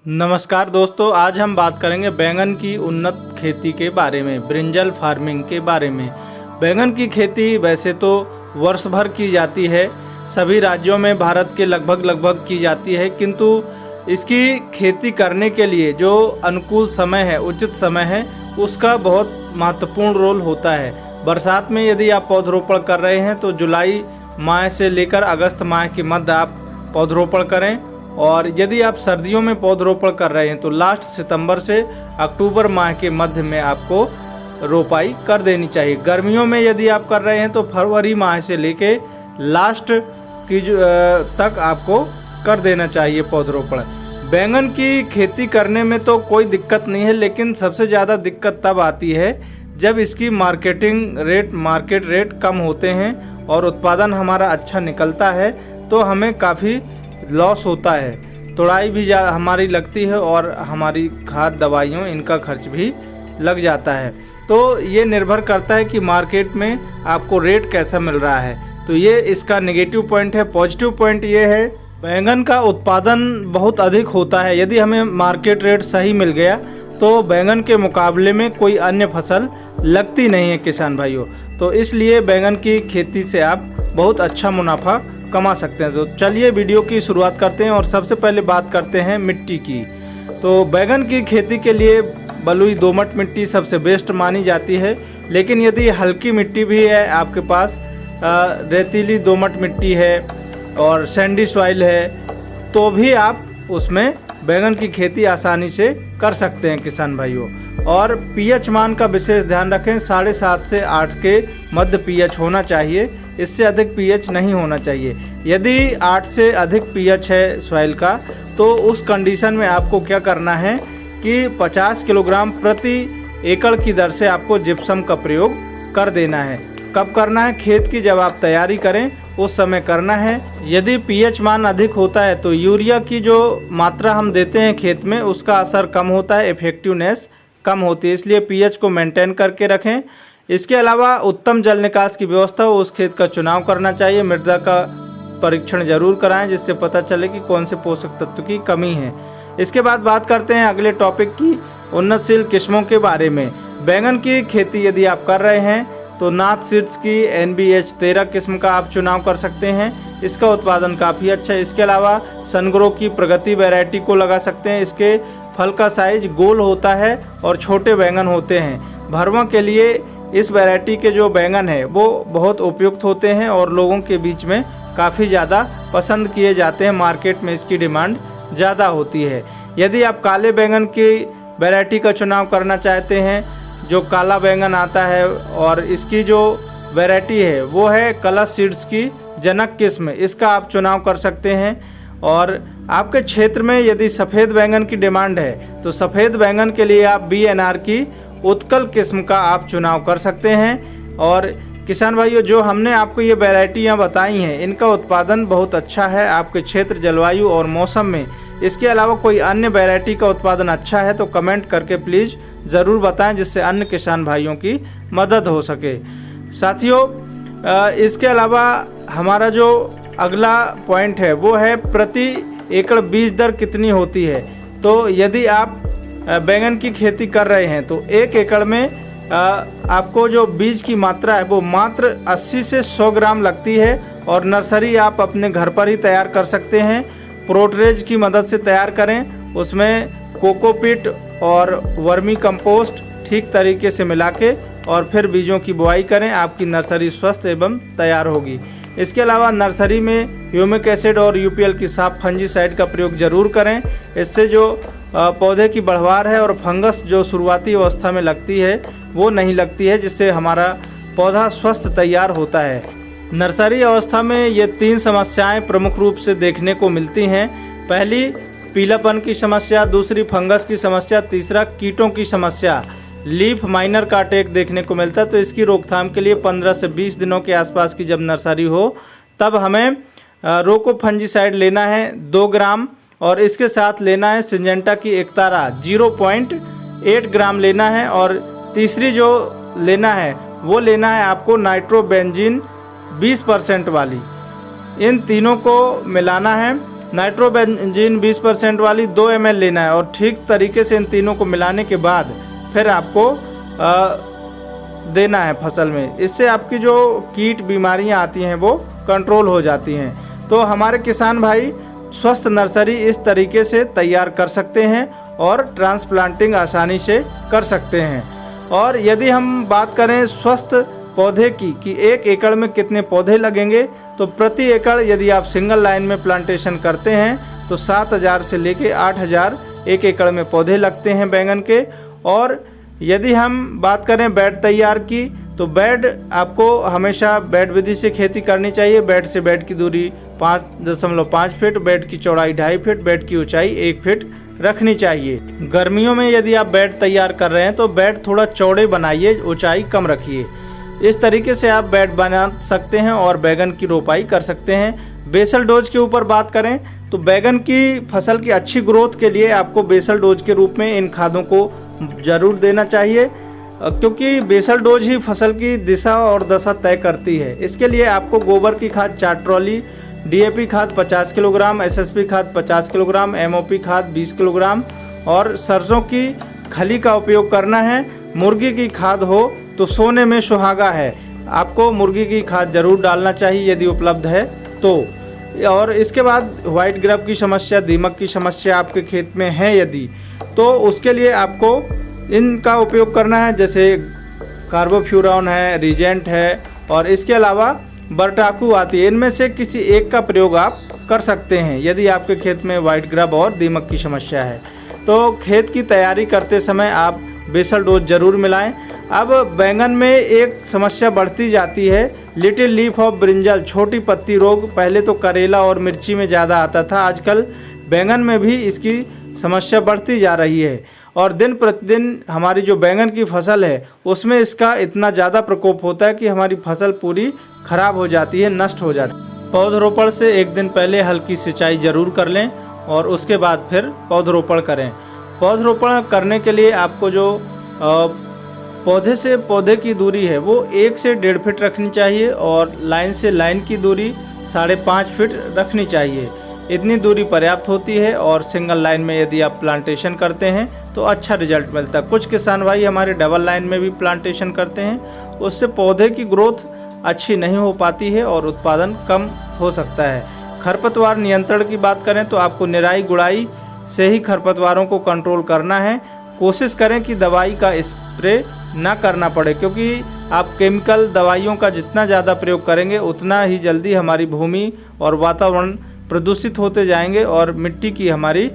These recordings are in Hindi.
नमस्कार दोस्तों, आज हम बात करेंगे बैंगन की उन्नत खेती के बारे में, ब्रिंजल फार्मिंग के बारे में। बैंगन की खेती वैसे तो वर्ष भर की जाती है, सभी राज्यों में भारत के लगभग की जाती है, किंतु इसकी खेती करने के लिए जो अनुकूल समय है, उचित समय है, उसका बहुत महत्वपूर्ण रोल होता है। बरसात में यदि आप पौधरोपण कर रहे हैं तो जुलाई माह से लेकर अगस्त माह के मध्य आप पौधरोपण करें, और यदि आप सर्दियों में पौधरोपण कर रहे हैं तो लास्ट सितंबर से अक्टूबर माह के मध्य में आपको रोपाई कर देनी चाहिए। गर्मियों में यदि आप कर रहे हैं तो फरवरी माह से लेके लास्ट की तक आपको कर देना चाहिए पौधरोपण। बैंगन की खेती करने में तो कोई दिक्कत नहीं है, लेकिन सबसे ज़्यादा दिक्कत तब आती है जब इसकी मार्केट रेट कम होते हैं और उत्पादन हमारा अच्छा निकलता है तो हमें काफ़ी लॉस होता है। तुड़ाई भी हमारी लगती है और हमारी खाद दवाइयों इनका खर्च भी लग जाता है। तो ये निर्भर करता है कि मार्केट में आपको रेट कैसा मिल रहा है। तो ये इसका नेगेटिव पॉइंट है। पॉजिटिव पॉइंट ये है, बैंगन का उत्पादन बहुत अधिक होता है। यदि हमें मार्केट रेट सही मिल गया तो बैंगन के मुकाबले में कोई अन्य फसल लगती नहीं है किसान भाइयों। तो इसलिए बैंगन की खेती से आप बहुत अच्छा मुनाफा कमा सकते हैं। तो चलिए वीडियो की शुरुआत करते हैं और सबसे पहले बात करते हैं मिट्टी की। तो बैंगन की खेती के लिए बलुई दोमट मिट्टी सबसे बेस्ट मानी जाती है, लेकिन यदि हल्की मिट्टी भी है आपके पास, रेतीली दोमट मिट्टी है और सैंडी सॉइल है, तो भी आप उसमें बैंगन की खेती आसानी से कर सकते हैं किसान भाइयों। और पीएच मान का विशेष ध्यान रखें, 7.5 से 8 के मध्य पीएच होना चाहिए, इससे अधिक पीएच नहीं होना चाहिए। यदि 8 से अधिक पीएच है सॉइल का तो उस कंडीशन में आपको क्या करना है कि 50 किलोग्राम प्रति एकड़ की दर से आपको जिप्सम का प्रयोग कर देना है। कब करना है? खेत की जब आप तैयारी करें उस समय करना है। यदि पीएच मान अधिक होता है तो यूरिया की जो मात्रा हम देते हैं खेत में उसका असर कम होता है, इफेक्टिवनेस कम होती है, इसलिए पीएच को मेंटेन करके रखें। इसके अलावा उत्तम जल निकास की व्यवस्था हो, उस खेत का चुनाव करना चाहिए। मृदा का परीक्षण जरूर कराएं जिससे पता चले कि कौन से पोषक तत्व की कमी है। इसके बाद बात करते हैं अगले टॉपिक की, उन्नतशील किस्मों के बारे में। बैंगन की खेती यदि आप कर रहे हैं तो नाथ सीड्स की NBH 13 किस्म का आप चुनाव कर सकते हैं, इसका उत्पादन काफ़ी अच्छा है। इसके अलावा सनग्रो की प्रगति वैरायटी को लगा सकते हैं, इसके फल का साइज गोल होता है और छोटे बैंगन होते हैं। भरवा के लिए इस वैरायटी के जो बैंगन है वो बहुत उपयुक्त होते हैं और लोगों के बीच में काफ़ी ज़्यादा पसंद किए जाते हैं, मार्केट में इसकी डिमांड ज़्यादा होती है। यदि आप काले बैंगन की वैरायटी का चुनाव करना चाहते हैं, जो काला बैंगन आता है, और इसकी जो वैरायटी है वो है कलश सीड्स की जनक किस्म, इसका आप चुनाव कर सकते हैं। और आपके क्षेत्र में यदि सफ़ेद बैंगन की डिमांड है तो सफ़ेद बैंगन के लिए आप BNR की उत्कल किस्म का आप चुनाव कर सकते हैं। और किसान भाइयों, जो हमने आपको ये वैरायटियाँ बताई हैं इनका उत्पादन बहुत अच्छा है आपके क्षेत्र, जलवायु और मौसम में। इसके अलावा कोई अन्य वैरायटी का उत्पादन अच्छा है तो कमेंट करके प्लीज़ ज़रूर बताएं, जिससे अन्य किसान भाइयों की मदद हो सके। साथियों, इसके अलावा हमारा जो अगला पॉइंट है वो है प्रति एकड़ बीज दर कितनी होती है। तो यदि आप बैंगन की खेती कर रहे हैं तो 1 एकड़ में आपको जो बीज की मात्रा है वो मात्र 80 से 100 ग्राम लगती है, और नर्सरी आप अपने घर पर ही तैयार कर सकते हैं। प्रोटरेज की मदद से तैयार करें, उसमें कोकोपीट और वर्मी कंपोस्ट ठीक तरीके से मिला के और फिर बीजों की बुआई करें, आपकी नर्सरी स्वस्थ एवं तैयार होगी। इसके अलावा नर्सरी में ह्यूमिक एसिड और UPL की साफ फंजीसाइड का प्रयोग जरूर करें, इससे जो पौधे की बढ़वार है और फंगस जो शुरुआती अवस्था में लगती है वो नहीं लगती है, जिससे हमारा पौधा स्वस्थ तैयार होता है। नर्सरी अवस्था में ये 3 समस्याएं प्रमुख रूप से देखने को मिलती हैं। पहली पीलापन की समस्या, दूसरी फंगस की समस्या, तीसरा कीटों की समस्या, लीफ माइनर का अटैक देखने को मिलता है। तो इसकी रोकथाम के लिए 15 से 20 दिनों के आसपास की जब नर्सरी हो तब हमें रोको फंजीसाइड लेना है 2 ग्राम, और इसके साथ लेना है सिंजेंटा की एकतारा 0.8 ग्राम लेना है, और तीसरी जो लेना है वो लेना है आपको नाइट्रोबेंजीन 20% वाली। इन तीनों को मिलाना है नाइट्रोबेंजीन 20% वाली 2 ml लेना है और ठीक तरीके से इन तीनों को मिलाने के बाद फिर आपको देना है फसल में। इससे आपकी जो कीट बीमारियां आती हैं वो कंट्रोल हो जाती हैं। तो हमारे किसान भाई स्वस्थ नर्सरी इस तरीके से तैयार कर सकते हैं और ट्रांसप्लांटिंग आसानी से कर सकते हैं। और यदि हम बात करें स्वस्थ पौधे की कि 1 एकड़ में कितने पौधे लगेंगे, तो प्रति एकड़ यदि आप सिंगल लाइन में प्लांटेशन करते हैं तो 7,000 से लेके 8,000 1 एकड़ में पौधे लगते हैं बैंगन के। और यदि हम बात करें बेड तैयार की, तो बेड आपको हमेशा बेड विधि से खेती करनी चाहिए। बेड से बेड की दूरी 5.5 फीट, बेड की चौड़ाई 2.5 फीट, बेड की ऊंचाई 1 फीट रखनी चाहिए। गर्मियों में यदि आप बेड तैयार कर रहे हैं तो बेड थोड़ा चौड़े बनाइए, ऊंचाई कम रखिए। इस तरीके से आप बेड बना सकते हैं और बैगन की रोपाई कर सकते हैं। बेसल डोज के ऊपर बात करें तो बैगन की फसल की अच्छी ग्रोथ के लिए आपको बेसल डोज के रूप में इन खादों को ज़रूर देना चाहिए, क्योंकि बेसल डोज ही फसल की दिशा और दशा तय करती है। इसके लिए आपको गोबर की खाद 4 ट्रॉली, DAP खाद 50 किलोग्राम, SSP खाद 50 किलोग्राम, MOP खाद 20 किलोग्राम और सरसों की खली का उपयोग करना है। मुर्गी की खाद हो तो सोने में सुहागा है, आपको मुर्गी की खाद जरूर डालना चाहिए यदि उपलब्ध है तो। और इसके बाद वाइट ग्रब की समस्या, दीमक की समस्या आपके खेत में है यदि, तो उसके लिए आपको इनका उपयोग करना है, जैसे कार्बोफ्यूरॉन है, रीजेंट है और इसके अलावा बरटाकू आती है। इनमें से किसी एक का प्रयोग आप कर सकते हैं यदि आपके खेत में वाइट ग्रब और दीमक की समस्या है। तो खेत की तैयारी करते समय आप बेसल डोज जरूर मिलाएं। अब बैंगन में एक समस्या बढ़ती जाती है, लिटिल लीफ ऑफ ब्रिंजल, छोटी पत्ती रोग। पहले तो करेला और मिर्ची में ज़्यादा आता था, आजकल बैंगन में भी इसकी समस्या बढ़ती जा रही है और दिन प्रतिदिन हमारी जो बैंगन की फसल है उसमें इसका इतना ज़्यादा प्रकोप होता है कि हमारी फसल पूरी खराब हो जाती है, नष्ट हो जाती है। पौधरोपण से एक दिन पहले हल्की सिंचाई जरूर कर लें और उसके बाद फिर पौधरोपण करें। पौधरोपण करने के लिए आपको जो पौधे से पौधे की दूरी है वो 1 से 1.5 फीट रखनी चाहिए और लाइन से लाइन की दूरी 5.5 फीट रखनी चाहिए। इतनी दूरी पर्याप्त होती है और सिंगल लाइन में यदि आप प्लांटेशन करते हैं तो अच्छा रिजल्ट मिलता है। कुछ किसान भाई हमारे डबल लाइन में भी प्लांटेशन करते हैं, उससे पौधे की ग्रोथ अच्छी नहीं हो पाती है और उत्पादन कम हो सकता है। खरपतवार नियंत्रण की बात करें तो आपको निराई गुड़ाई से ही खरपतवारों को कंट्रोल करना है। कोशिश करें कि दवाई का स्प्रे ना करना पड़े, क्योंकि आप केमिकल दवाइयों का जितना ज़्यादा प्रयोग करेंगे उतना ही जल्दी हमारी भूमि और वातावरण प्रदूषित होते जाएंगे और मिट्टी की हमारी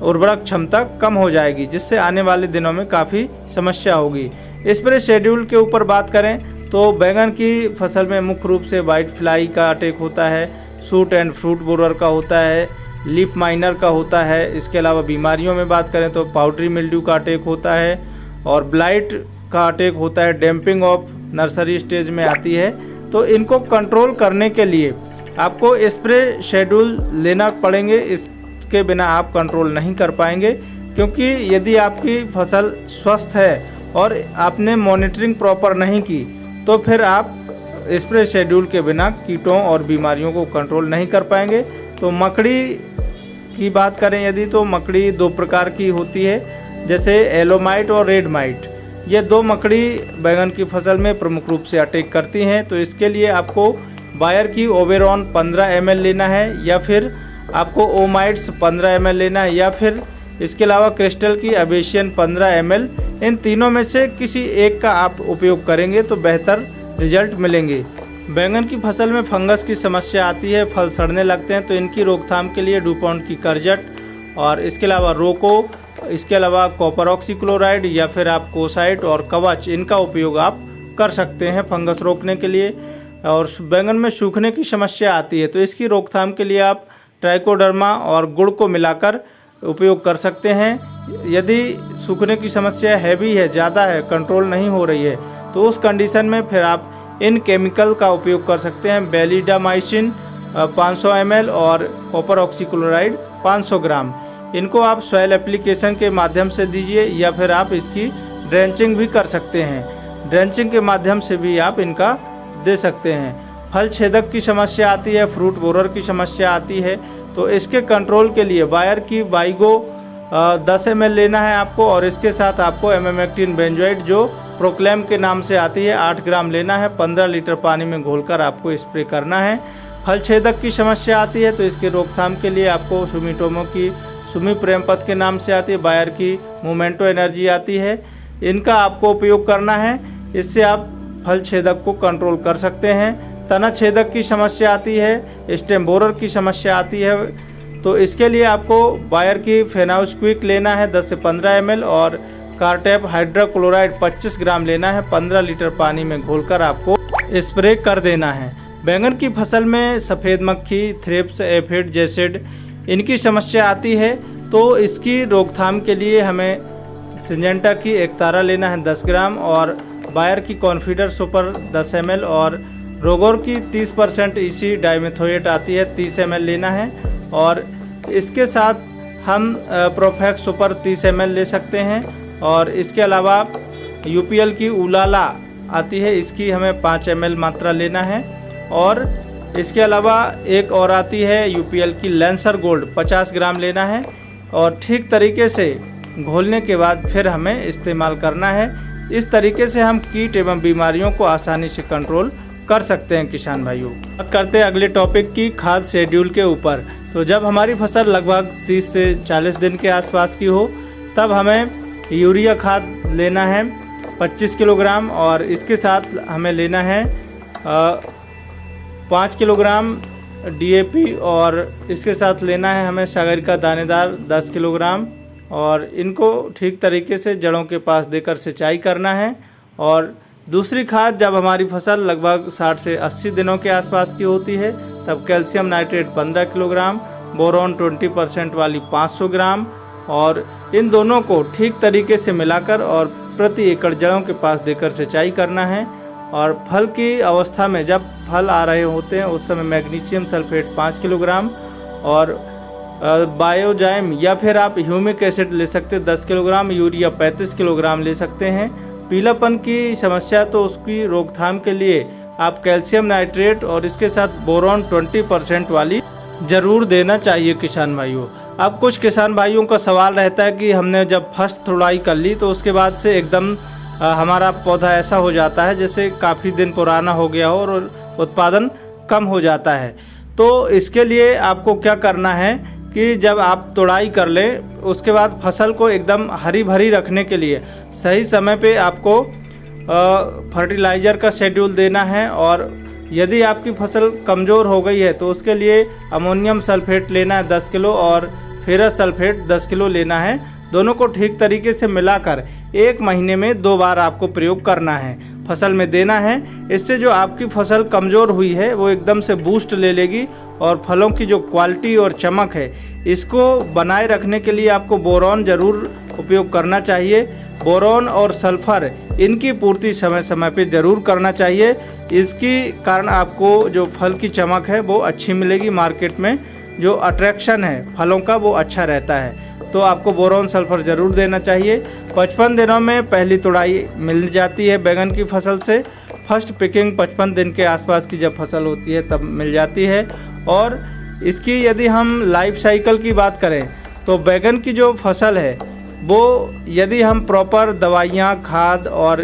उर्वरक क्षमता कम हो जाएगी, जिससे आने वाले दिनों में काफ़ी समस्या होगी। स्प्रे शेड्यूल के ऊपर बात करें तो बैंगन की फसल में मुख्य रूप से वाइट फ्लाई का अटैक होता है, सूट एंड फ्रूट बोरर का होता है, लीफ माइनर का होता है। इसके अलावा बीमारियों में बात करें तो पाउडरी मिल्ड्यू का अटैक होता है और ब्लाइट का अटैक होता है, डैम्पिंग ऑफ नर्सरी स्टेज में आती है। तो इनको कंट्रोल करने के लिए आपको स्प्रे शेड्यूल लेना पड़ेंगे, इसके बिना आप कंट्रोल नहीं कर पाएंगे। क्योंकि यदि आपकी फसल स्वस्थ है और आपने मॉनिटरिंग प्रॉपर नहीं की तो फिर आप स्प्रे शेड्यूल के बिना कीटों और बीमारियों को कंट्रोल नहीं कर पाएंगे। तो मकड़ी की बात करें यदि, तो मकड़ी 2 प्रकार की होती है, जैसे एलोमाइट और रेड माइट। ये 2 मकड़ी बैंगन की फसल में प्रमुख रूप से अटैक करती हैं। तो इसके लिए आपको बायर की ओबेरॉन 15 ml लेना है, या फिर आपको ओमाइट्स 15 ml लेना है, या फिर इसके अलावा क्रिस्टल की अबेशियन 15 ml। इन तीनों में से किसी एक का आप उपयोग करेंगे तो बेहतर रिजल्ट मिलेंगे। बैंगन की फसल में फंगस की समस्या आती है, फल सड़ने लगते हैं, तो इनकी रोकथाम के लिए डुपॉन्ट की करजट और इसके अलावा रोको, इसके अलावा कॉपर ऑक्सीक्लोराइड या फिर आप कोसाइट और कवच, इनका उपयोग आप कर सकते हैं फंगस रोकने के लिए। और बैंगन में सूखने की समस्या आती है तो इसकी रोकथाम के लिए आप ट्राइकोडर्मा और गुड़ को मिलाकर उपयोग कर सकते हैं। यदि सूखने की समस्या हैवी है, ज़्यादा है, कंट्रोल नहीं हो रही है, तो उस कंडीशन में फिर आप इन केमिकल का उपयोग कर सकते हैं। बेलिडामाइसिन 500 ml और कॉपर ऑक्सीक्लोराइड 500 ग्राम। इनको आप सॉइल एप्लीकेशन के माध्यम से दीजिए या फिर आप इसकी ड्रेंचिंग भी कर सकते हैं। ड्रेंचिंग के माध्यम से भी आप इनका दे सकते हैं। फल छेदक की समस्या आती है, फ्रूट बोरर की समस्या आती है, तो इसके कंट्रोल के लिए बायर की वाइगो 10 ml लेना है आपको, और इसके साथ आपको एमेमेक्टिन बेंजोएट जो प्रोक्लेम के नाम से आती है 8 ग्राम लेना है। 15 लीटर पानी में घोलकर आपको स्प्रे करना है। फल छेदक की समस्या आती है तो इसकी रोकथाम के लिए आपको सुमिटोमो की सुमी प्रेमपत के नाम से आती है, बायर की मोमेंटो एनर्जी आती है, इनका आपको उपयोग करना है। इससे आप फल छेदक को कंट्रोल कर सकते हैं। तना छेदक की समस्या आती है, स्टेम बोरर की समस्या आती है, तो इसके लिए आपको बायर की फेनाउस्क्विक लेना है 10 से 15 ml, और कार्टेप हाइड्रोक्लोराइड 25 ग्राम लेना है। 15 लीटर पानी में घोलकर आपको स्प्रे कर देना है। बैंगन की फसल में सफ़ेद मक्खी, थ्रिप्स, एफिड, जेसिड इनकी समस्या आती है, तो इसकी रोकथाम के लिए हमें सिंजेंटा की एक तारा लेना है 10 ग्राम, और बायर की कॉन्फिडर सुपर 10 ml, और रोगोर की 30% इसी डाइमेथोएट आती है 30 ml लेना है। और इसके साथ हम प्रोफेक्स सुपर 30 ml ले सकते हैं। और इसके अलावा यूपीएल की उलाला आती है, इसकी हमें 5 ml मात्रा लेना है। और इसके अलावा एक और आती है यूपीएल की लेंसर गोल्ड 50 ग्राम लेना है, और ठीक तरीके से घोलने के बाद फिर हमें इस्तेमाल करना है। इस तरीके से हम कीट एवं बीमारियों को आसानी से कंट्रोल कर सकते हैं किसान भाइयों। बात करते हैं अगले टॉपिक की, खाद शेड्यूल के ऊपर। तो जब हमारी फसल लगभग 30 से 40 दिन के आसपास की हो, तब हमें यूरिया खाद लेना है 25 किलोग्राम, और इसके साथ हमें लेना है 5 किलोग्राम डीएपी, और इसके साथ लेना है हमें सागरिका दानेदार 10 किलोग्राम, और इनको ठीक तरीके से जड़ों के पास देकर सिंचाई करना है। और दूसरी खाद जब हमारी फसल लगभग 60 से 80 दिनों के आसपास की होती है, तब कैल्शियम नाइट्रेट 15 किलोग्राम, बोरॉन 20% वाली 500 ग्राम, और इन दोनों को ठीक तरीके से मिलाकर और प्रति एकड़ जड़ों के पास देकर सिंचाई करना है। और फल की अवस्था में जब फल आ रहे होते हैं उस समय मैग्नीशियम सल्फेट 5 किलोग्राम, और बायोजाइम या फिर आप ह्यूमिक एसिड ले सकते हैं 10 किलोग्राम, यूरिया 35 किलोग्राम ले सकते हैं। पीलापन की समस्या तो उसकी रोकथाम के लिए आप कैल्शियम नाइट्रेट और इसके साथ बोरॉन 20% वाली ज़रूर देना चाहिए किसान भाइयों। अब कुछ किसान भाइयों का सवाल रहता है कि हमने जब फर्स्ट तुड़ाई कर ली तो उसके बाद से एकदम हमारा पौधा ऐसा हो जाता है जैसे काफ़ी दिन पुराना हो गया हो और उत्पादन कम हो जाता है। तो इसके लिए आपको क्या करना है कि जब आप तुड़ाई कर लें उसके बाद फसल को एकदम हरी भरी रखने के लिए सही समय पे आपको फर्टिलाइज़र का शेड्यूल देना है। और यदि आपकी फसल कमज़ोर हो गई है तो उसके लिए अमोनियम सल्फेट लेना है 10 किलो और फेरस सल्फेट 10 किलो लेना है। दोनों को ठीक तरीके से मिलाकर 1 महीने में 2 बार आपको प्रयोग करना है, फसल में देना है। इससे जो आपकी फसल कमज़ोर हुई है वो एकदम से बूस्ट ले लेगी और फलों की जो क्वालिटी और चमक है इसको बनाए रखने के लिए आपको बोरॉन ज़रूर उपयोग करना चाहिए। बोरॉन और सल्फर इनकी पूर्ति समय समय पे ज़रूर करना चाहिए। इसकी कारण आपको जो फल की चमक है वो अच्छी मिलेगी, मार्केट में जो अट्रैक्शन है फलों का वो अच्छा रहता है। तो आपको बोरॉन सल्फर ज़रूर देना चाहिए। 55 दिनों में पहली तुड़ाई मिल जाती है बैगन की फसल से। फर्स्ट पिकिंग 55 दिन के आसपास की जब फसल होती है तब मिल जाती है। और इसकी यदि हम लाइफ साइकिल की बात करें तो बैगन की जो फसल है वो यदि हम प्रॉपर दवाइयाँ, खाद और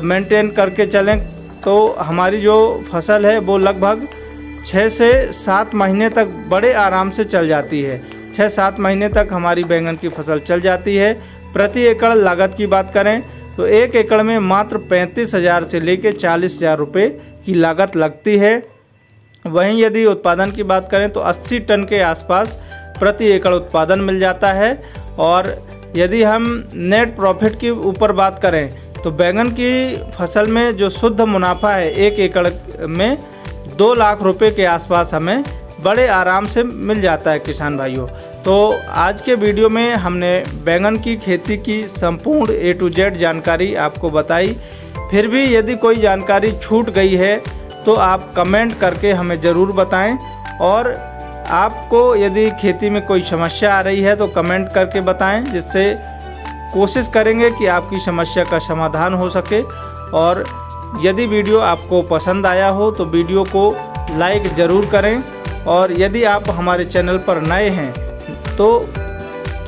मेंटेन करके चलें तो हमारी जो फसल है वो लगभग 6 से 7 महीने तक बड़े आराम से चल जाती है। 6-7 महीने तक हमारी बैंगन की फसल चल जाती है। प्रति एकड़ लागत की बात करें तो 1 एकड़ में मात्र 35,000 से लेकर 40,000 रुपये की लागत लगती है। वहीं यदि उत्पादन की बात करें तो 80 टन के आसपास प्रति एकड़ उत्पादन मिल जाता है। और यदि हम नेट प्रॉफिट की ऊपर बात करें तो बैंगन की फसल में जो शुद्ध मुनाफा है 1 एकड़ में 2 लाख रुपए के आसपास हमें बड़े आराम से मिल जाता है किसान भाइयों। तो आज के वीडियो में हमने बैंगन की खेती की संपूर्ण A to Z जानकारी आपको बताई। फिर भी यदि कोई जानकारी छूट गई है तो आप कमेंट करके हमें ज़रूर बताएं। और आपको यदि खेती में कोई समस्या आ रही है तो कमेंट करके बताएं, जिससे कोशिश करेंगे कि आपकी समस्या का समाधान हो सके। और यदि वीडियो आपको पसंद आया हो तो वीडियो को लाइक ज़रूर करें और यदि आप हमारे चैनल पर नए हैं तो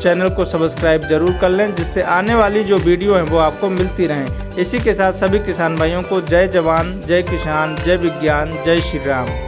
चैनल को सब्सक्राइब जरूर कर लें, जिससे आने वाली जो वीडियो हैं वो आपको मिलती रहें। इसी के साथ सभी किसान भाइयों को जय जवान, जय किसान, जय विज्ञान, जय श्री राम।